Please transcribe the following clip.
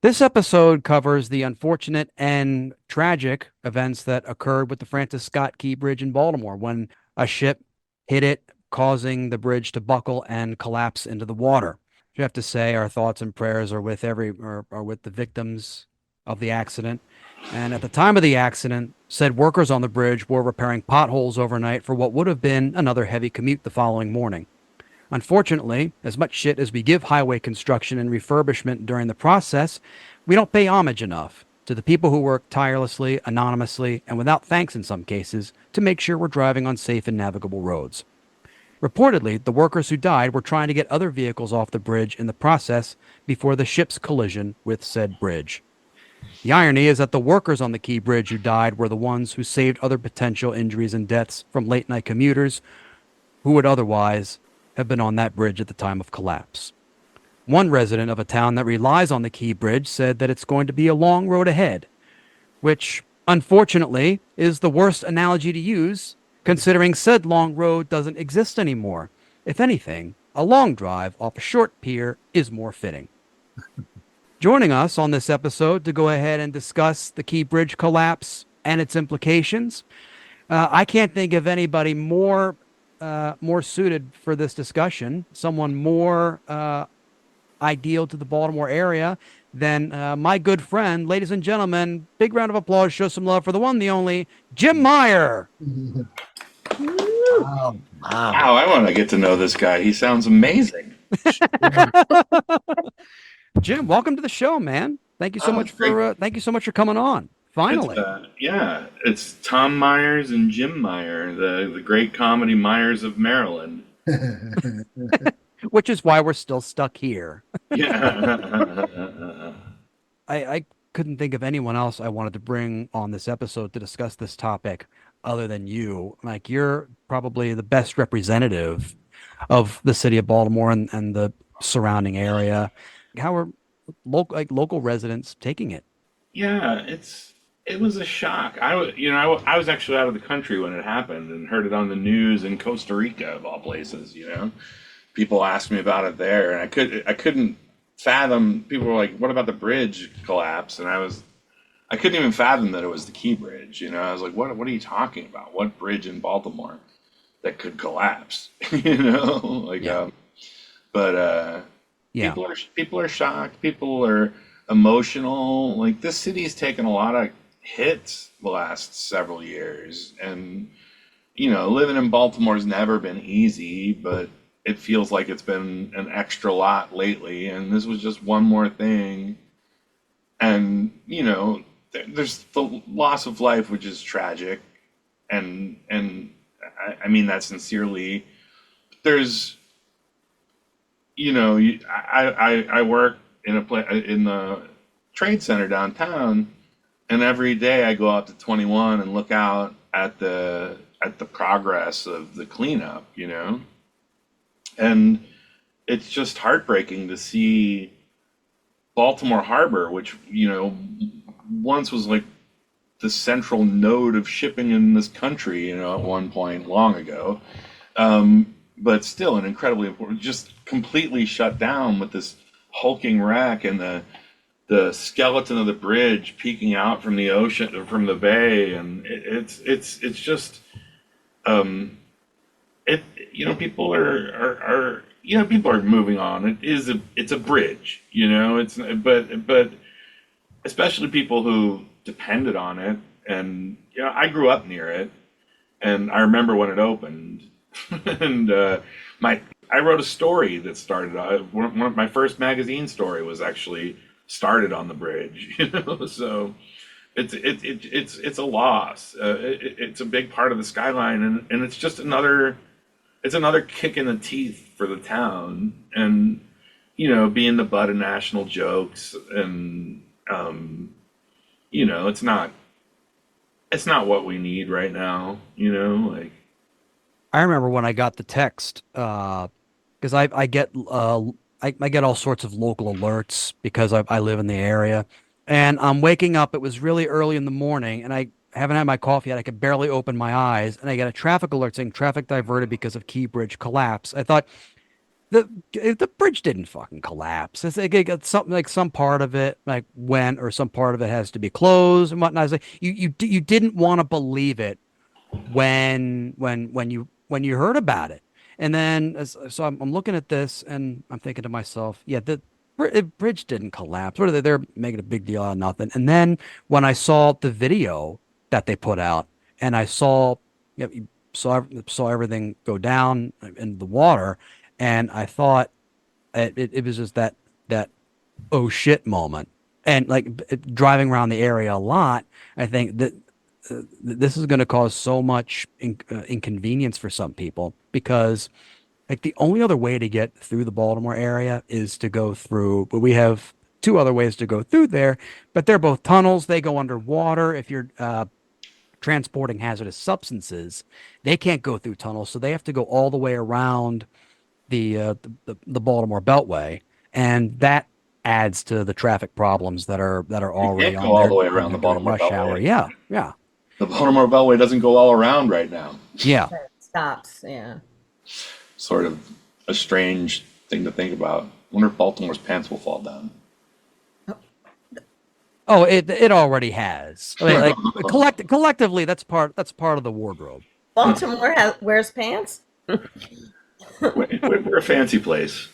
This episode covers the unfortunate and tragic events that occurred with the Francis Scott Key Bridge in Baltimore when a ship hit it, causing the bridge to buckle and collapse into the water. You have to say our thoughts and prayers are with are with the victims of the accident. And at the time of the accident, said workers on the bridge were repairing potholes overnight for what would have been another heavy commute the following morning. Unfortunately, as much shit as we give highway construction and refurbishment during the process, we don't pay homage enough to the people who work tirelessly, anonymously, and without thanks in some cases, to make sure we're driving on safe and navigable roads. Reportedly, the workers who died were trying to get other vehicles off the bridge in the process before the ship's collision with said bridge. The irony is that the workers on the Key Bridge who died were the ones who saved other potential injuries and deaths from late night commuters who would otherwise have been on that bridge at the time of collapse. One resident of a town that relies on the Key Bridge said that it's going to be a long road ahead, which, unfortunately, is the worst analogy to use, considering said long road doesn't exist anymore. If anything, a long drive off a short pier is more fitting. Joining us on this episode to go ahead and discuss the Key Bridge collapse and its implications, I can't think of anybody more suited for this discussion, someone more ideal to the Baltimore area than my good friend, ladies and gentlemen. Big round of applause. Show some love for the one, the only Jim Meyer. Wow. Wow. Wow, I want to get to know this guy. He sounds amazing. Jim, welcome to the show, man. Thank you so Oh, much it's great. for coming on. Finally, It's Tom Myers and Jim Meyer, the great comedy Myers of Maryland. which is why we're still stuck here. Yeah. I couldn't think of anyone else I wanted to bring on this episode to discuss this topic other than you. Like, you're probably the best representative of the city of Baltimore and the surrounding area. How are local residents taking it? Yeah, it was a shock. I was actually out of the country when it happened and heard it on the news in Costa Rica of all places. People asked me about it there, and I couldn't fathom. People were like, "What about the bridge collapse?" And I couldn't even fathom that it was the Key Bridge. I was like, "What are you talking about? What bridge in Baltimore that could collapse?" Like, Yeah. but Yeah. people are shocked. People are emotional. Like, this city's taken a lot of hits the last several years, and living in Baltimore's never been easy, but it feels like it's been an extra lot lately, and this was just one more thing. And there's the loss of life, which is tragic, and I mean that sincerely. There's I work in the trade center downtown, and every day I go out to 21 and look out at the progress of the cleanup, and it's just heartbreaking to see Baltimore Harbor, which once was like the central node of shipping in this country, at one point long ago, but still an incredibly important, just completely shut down with this hulking wreck and the skeleton of the bridge peeking out from the ocean, from the bay, and it's just it people are moving on. It's a bridge, it's but especially people who depended on it. And I grew up near it, and I remember when it opened. And my I wrote a story that started one of my first magazine story was actually started on the bridge. So it's a loss. It's a big part of the skyline, and it's just another kick in the teeth for the town. And being the butt of national jokes, and it's not what we need right now. Like, I remember when I got the text, because I get all sorts of local alerts because I live in the area, and I'm waking up. It was really early in the morning, and I haven't had my coffee yet. I could barely open my eyes, and I get a traffic alert saying traffic diverted because of Key Bridge collapse. I thought, the bridge didn't fucking collapse. It's like it got something like some part of it like went or some part of it has to be closed and whatnot. It's like you didn't want to believe it when you heard about it. And then so I'm looking at this and I'm thinking to myself, yeah, the bridge didn't collapse. What are they? They're making a big deal out of nothing. And then when I saw the video that they put out and I saw, you saw everything go down in the water, and I thought it was just that oh shit moment. And like driving around the area a lot, I think that this is going to cause so much inconvenience for some people because like the only other way to get through the Baltimore area is to go through, but we have two other ways to go through there, but they're both tunnels. They go underwater. If you're transporting hazardous substances, they can't go through tunnels, so they have to go all the way around the Baltimore Beltway, and that adds to the traffic problems that are You already can't go all the way on around there the during Baltimore rush hour. Beltway. Yeah, yeah, The Baltimore Beltway doesn't go all around right now. yeah. Stops. Yeah. Sort of a strange thing to think about. Wonder if Baltimore's pants will fall down. Oh, it already has. I mean, like collectively, that's part of the wardrobe. Baltimore wears pants. We're a fancy place.